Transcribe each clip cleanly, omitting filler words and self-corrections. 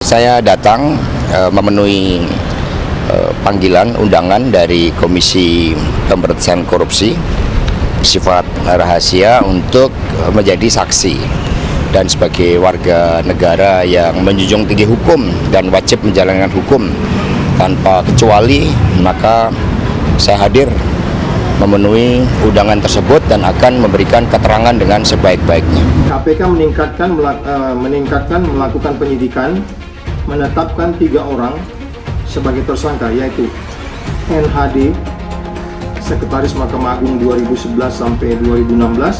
Saya datang memenuhi panggilan undangan dari Komisi Pemberantasan Korupsi bersifat rahasia untuk menjadi saksi dan sebagai warga negara yang menjunjung tinggi hukum dan wajib menjalankan hukum tanpa kecuali, maka saya hadir memenuhi undangan tersebut dan akan memberikan keterangan dengan sebaik-baiknya. KPK meningkatkan melakukan penyidikan, menetapkan 3 orang sebagai tersangka, yaitu NHD, Sekretaris Mahkamah Agung 2011 sampai 2016,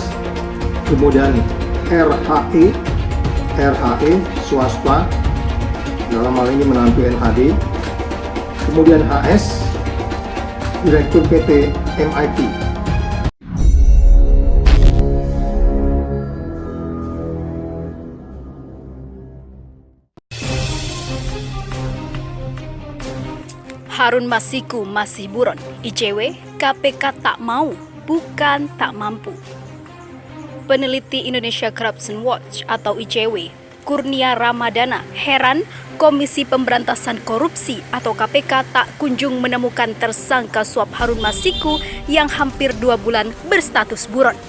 kemudian RHE swasta, dalam hal ini menantu NHD, kemudian HS, Direktur PT MIT. Harun Masiku masih buron, ICW, KPK tak mau, bukan tak mampu. Peneliti Indonesia Corruption Watch atau ICW, Kurnia Ramadana, heran Komisi Pemberantasan Korupsi atau KPK tak kunjung menemukan tersangka suap Harun Masiku yang hampir 2 bulan berstatus buron.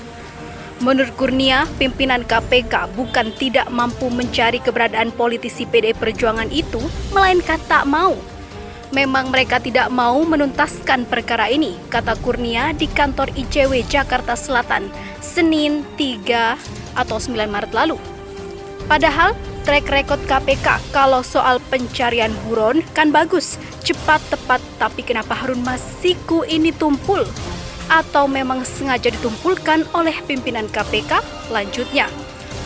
Menurut Kurnia, pimpinan KPK bukan tidak mampu mencari keberadaan politisi PDI Perjuangan itu, melainkan tak mau. Memang mereka tidak mau menuntaskan perkara ini, kata Kurnia di kantor ICW Jakarta Selatan, Senin 3 atau 9 Maret lalu. Padahal, track record KPK kalau soal pencarian buron kan bagus, cepat, tepat, tapi kenapa Harun Masiku ini tumpul? Atau memang sengaja ditumpulkan oleh pimpinan KPK? Lanjutnya,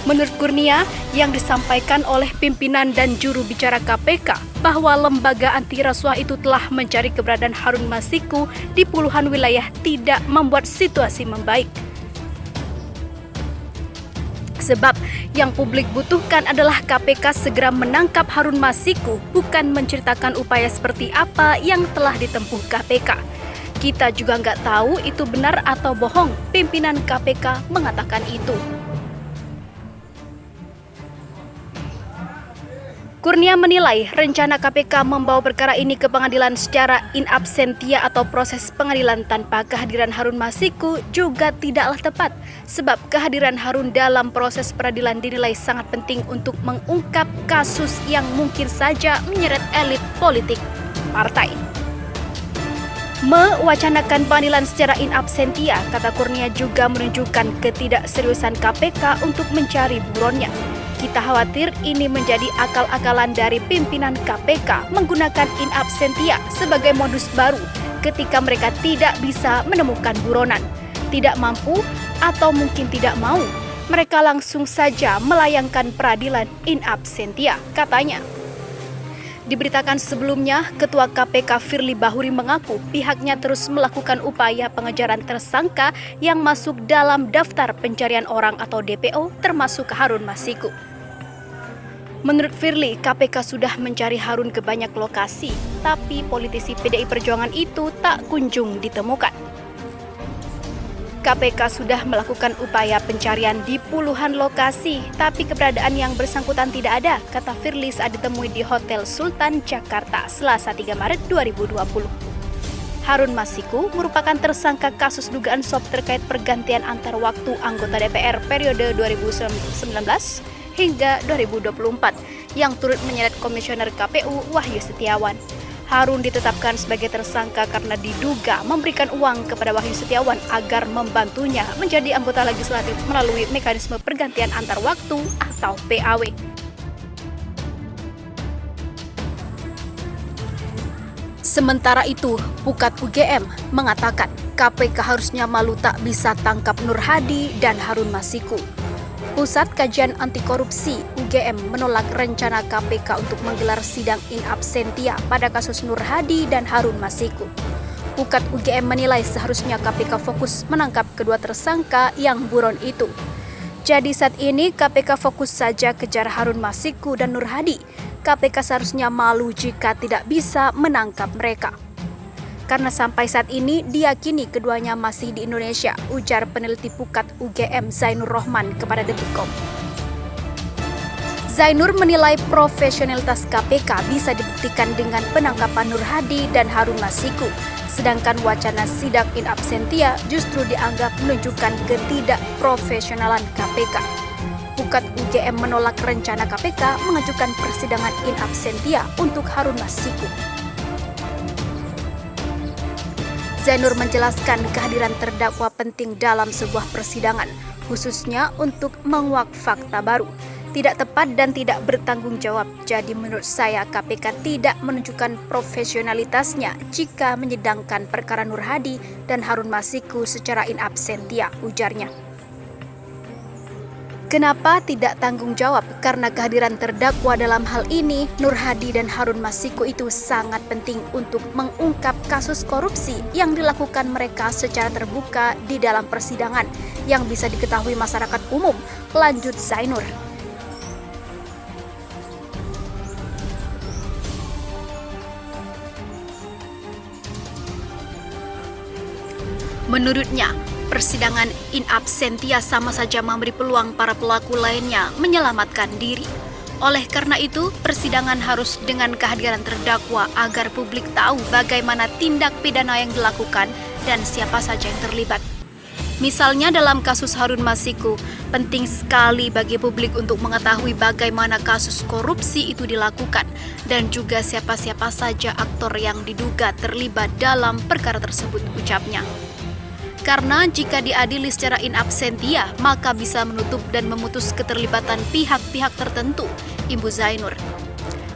menurut Kurnia, yang disampaikan oleh pimpinan dan juru bicara KPK bahwa lembaga anti rasuah itu telah mencari keberadaan Harun Masiku di puluhan wilayah tidak membuat situasi membaik. Sebab yang publik butuhkan adalah KPK segera menangkap Harun Masiku, bukan menceritakan upaya seperti apa yang telah ditempuh KPK. Kita juga nggak tahu itu benar atau bohong, pimpinan KPK mengatakan itu. Kurnia menilai rencana KPK membawa perkara ini ke pengadilan secara in absentia atau proses pengadilan tanpa kehadiran Harun Masiku juga tidaklah tepat, sebab kehadiran Harun dalam proses peradilan dinilai sangat penting untuk mengungkap kasus yang mungkin saja menyeret elit politik partai. Mewacanakan pengadilan secara in absentia, kata Kurnia, juga menunjukkan ketidakseriusan KPK untuk mencari buronnya. Kita khawatir ini menjadi akal-akalan dari pimpinan KPK menggunakan in absentia sebagai modus baru ketika mereka tidak bisa menemukan buronan, tidak mampu atau mungkin tidak mau. Mereka langsung saja melayangkan peradilan in absentia, katanya. Diberitakan sebelumnya, Ketua KPK Firly Bahuri mengaku pihaknya terus melakukan upaya pengejaran tersangka yang masuk dalam daftar pencarian orang atau DPO termasuk Harun Masiku. Menurut Firly, KPK sudah mencari Harun ke banyak lokasi, tapi politisi PDI Perjuangan itu tak kunjung ditemukan. KPK sudah melakukan upaya pencarian di puluhan lokasi, tapi keberadaan yang bersangkutan tidak ada, kata Firly saat ditemui di Hotel Sultan, Jakarta, Selasa 3 Maret 2020. Harun Masiku merupakan tersangka kasus dugaan suap terkait pergantian antar waktu anggota DPR periode 2019 hingga 2024 yang turut menyeret Komisioner KPU Wahyu Setiawan. Harun ditetapkan sebagai tersangka karena diduga memberikan uang kepada Wahyu Setiawan agar membantunya menjadi anggota legislatif melalui mekanisme pergantian antar waktu atau PAW. Sementara itu, Pukat UGM mengatakan KPK harusnya malu tak bisa tangkap Nur Hadi dan Harun Masiku. Pusat Kajian Anti Korupsi UGM menolak rencana KPK untuk menggelar sidang in absentia pada kasus Nur Hadi dan Harun Masiku. Pukat UGM menilai seharusnya KPK fokus menangkap kedua tersangka yang buron itu. Jadi saat ini KPK fokus saja kejar Harun Masiku dan Nur Hadi. KPK seharusnya malu jika tidak bisa menangkap mereka. Karena sampai saat ini diyakini keduanya masih di Indonesia, ujar peneliti Pukat UGM Zainur Rohman kepada Detikkom. Zainur menilai profesionalitas KPK bisa dibuktikan dengan penangkapan Nur Hadi dan Harun Masiku, sedangkan wacana sidang in absentia justru dianggap menunjukkan ketidakprofesionalan KPK. Pukat UGM menolak rencana KPK mengajukan persidangan in absentia untuk Harun Masiku. Zainur menjelaskan kehadiran terdakwa penting dalam sebuah persidangan, khususnya untuk menguak fakta baru. Tidak tepat dan tidak bertanggung jawab. Jadi menurut saya KPK tidak menunjukkan profesionalitasnya jika menyidangkan perkara Nur Hadi dan Harun Masiku secara in absentia, ujarnya. Kenapa tidak tanggung jawab? Karena kehadiran terdakwa dalam hal ini, Nur Hadi dan Harun Masiku itu sangat penting untuk mengungkap kasus korupsi yang dilakukan mereka secara terbuka di dalam persidangan yang bisa diketahui masyarakat umum, lanjut Zainur. Menurutnya, persidangan in absentia sama saja memberi peluang para pelaku lainnya menyelamatkan diri. Oleh karena itu, persidangan harus dengan kehadiran terdakwa agar publik tahu bagaimana tindak pidana yang dilakukan dan siapa saja yang terlibat. Misalnya dalam kasus Harun Masiku, penting sekali bagi publik untuk mengetahui bagaimana kasus korupsi itu dilakukan dan juga siapa-siapa saja aktor yang diduga terlibat dalam perkara tersebut, ucapnya. Karena jika diadili secara in absentia, maka bisa menutup dan memutus keterlibatan pihak-pihak tertentu, imbu Zainur.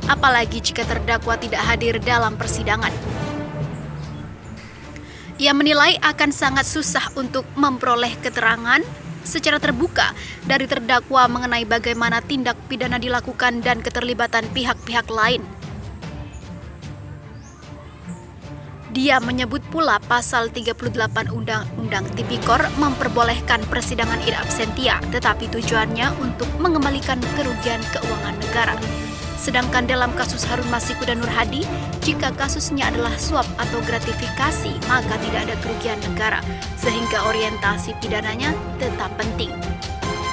Apalagi jika terdakwa tidak hadir dalam persidangan. Ia menilai akan sangat susah untuk memperoleh keterangan secara terbuka dari terdakwa mengenai bagaimana tindak pidana dilakukan dan keterlibatan pihak-pihak lain. Dia menyebut pula pasal 38 Undang-Undang Tipikor memperbolehkan persidangan in absentia, tetapi tujuannya untuk mengembalikan kerugian keuangan negara. Sedangkan dalam kasus Harun Masiku dan Nur Hadi, jika kasusnya adalah suap atau gratifikasi, maka tidak ada kerugian negara, sehingga orientasi pidananya tetap penting.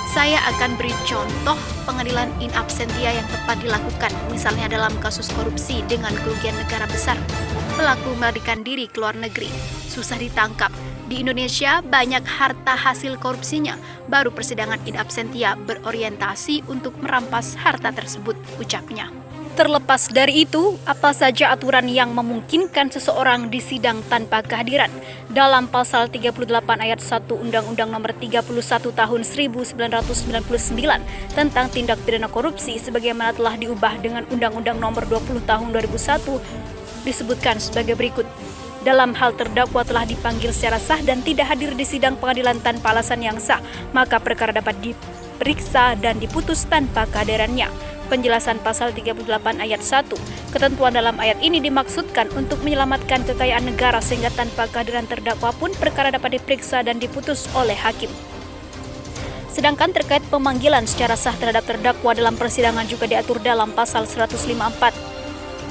Saya akan beri contoh pengadilan in absentia yang tepat dilakukan, misalnya dalam kasus korupsi dengan kerugian negara besar. Pelaku melarikan diri ke luar negeri, susah ditangkap. Di Indonesia banyak harta hasil korupsinya, baru persidangan in absentia berorientasi untuk merampas harta tersebut, ucapnya. Terlepas dari itu, apa saja aturan yang memungkinkan seseorang disidang tanpa kehadiran? Dalam pasal 38 ayat 1 Undang-Undang Nomor 31 Tahun 1999 tentang tindak pidana korupsi sebagaimana telah diubah dengan Undang-Undang Nomor 20 Tahun 2001 disebutkan sebagai berikut. Dalam hal terdakwa telah dipanggil secara sah dan tidak hadir di sidang pengadilan tanpa alasan yang sah, maka perkara dapat diperiksa dan diputus tanpa kehadirannya. Penjelasan pasal 38 ayat 1. Ketentuan dalam ayat ini dimaksudkan untuk menyelamatkan kekayaan negara sehingga tanpa kehadiran terdakwa pun perkara dapat diperiksa dan diputus oleh hakim. Sedangkan terkait pemanggilan secara sah terhadap terdakwa dalam persidangan juga diatur dalam pasal 154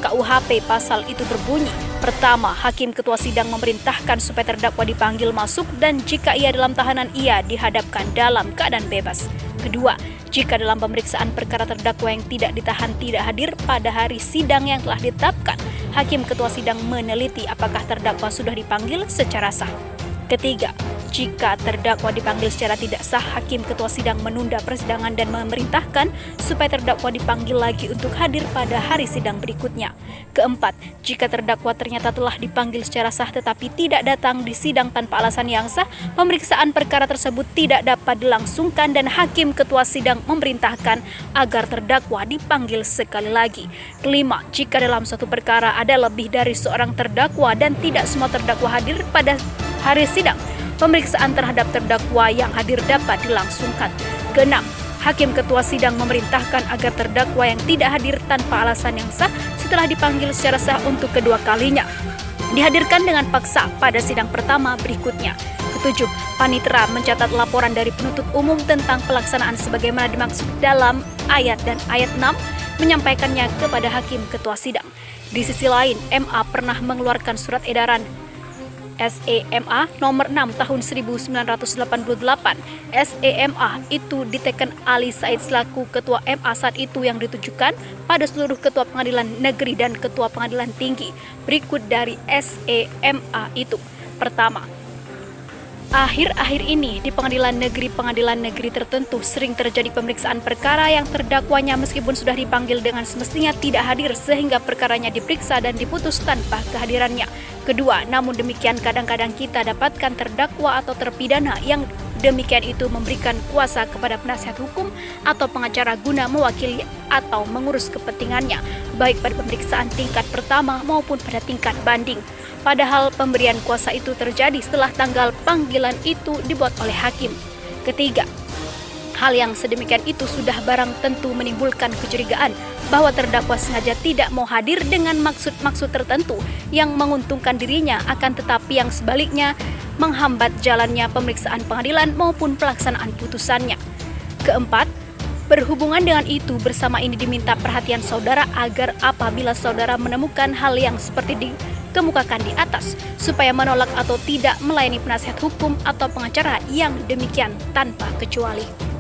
KUHP. Pasal itu berbunyi, pertama, hakim ketua sidang memerintahkan supaya terdakwa dipanggil masuk dan jika ia dalam tahanan ia dihadapkan dalam keadaan bebas. Kedua, jika dalam pemeriksaan perkara terdakwa yang tidak ditahan tidak hadir pada hari sidang yang telah ditetapkan, hakim ketua sidang meneliti apakah terdakwa sudah dipanggil secara sah. Ketiga, jika terdakwa dipanggil secara tidak sah, hakim ketua sidang menunda persidangan dan memerintahkan supaya terdakwa dipanggil lagi untuk hadir pada hari sidang berikutnya. Keempat, jika terdakwa ternyata telah dipanggil secara sah tetapi tidak datang di sidang tanpa alasan yang sah, pemeriksaan perkara tersebut tidak dapat dilangsungkan dan hakim ketua sidang memerintahkan agar terdakwa dipanggil sekali lagi. Kelima, jika dalam suatu perkara ada lebih dari seorang terdakwa dan tidak semua terdakwa hadir pada hari sidang, pemeriksaan terhadap terdakwa yang hadir dapat dilangsungkan. Keenam, hakim ketua sidang memerintahkan agar terdakwa yang tidak hadir tanpa alasan yang sah setelah dipanggil secara sah untuk kedua kalinya dihadirkan dengan paksa pada sidang pertama berikutnya. Ketujuh, panitera mencatat laporan dari penuntut umum tentang pelaksanaan sebagaimana dimaksud dalam ayat dan ayat 6 menyampaikannya kepada hakim ketua sidang. Di sisi lain, MA pernah mengeluarkan surat edaran SEMA nomor 6 tahun 1988. SEMA itu diteken Ali Said selaku Ketua MA saat itu yang ditujukan pada seluruh Ketua Pengadilan Negeri dan Ketua Pengadilan Tinggi. Berikut dari SEMA itu. Pertama, akhir-akhir ini di pengadilan negeri tertentu sering terjadi pemeriksaan perkara yang terdakwanya meskipun sudah dipanggil dengan semestinya tidak hadir sehingga perkaranya diperiksa dan diputus tanpa kehadirannya. Kedua, namun demikian kadang-kadang kita dapatkan terdakwa atau terpidana yang demikian itu memberikan kuasa kepada penasihat hukum atau pengacara guna mewakili atau mengurus kepentingannya baik pada pemeriksaan tingkat pertama maupun pada tingkat banding. Padahal pemberian kuasa itu terjadi setelah tanggal panggilan itu dibuat oleh hakim. Ketiga, hal yang sedemikian itu sudah barang tentu menimbulkan kecurigaan bahwa terdakwa sengaja tidak mau hadir dengan maksud-maksud tertentu yang menguntungkan dirinya, akan tetapi yang sebaliknya menghambat jalannya pemeriksaan pengadilan maupun pelaksanaan putusannya. Keempat, berhubungan dengan itu bersama ini diminta perhatian saudara agar apabila saudara menemukan hal yang seperti dikemukakan di atas, supaya menolak atau tidak melayani penasihat hukum atau pengacara yang demikian tanpa kecuali.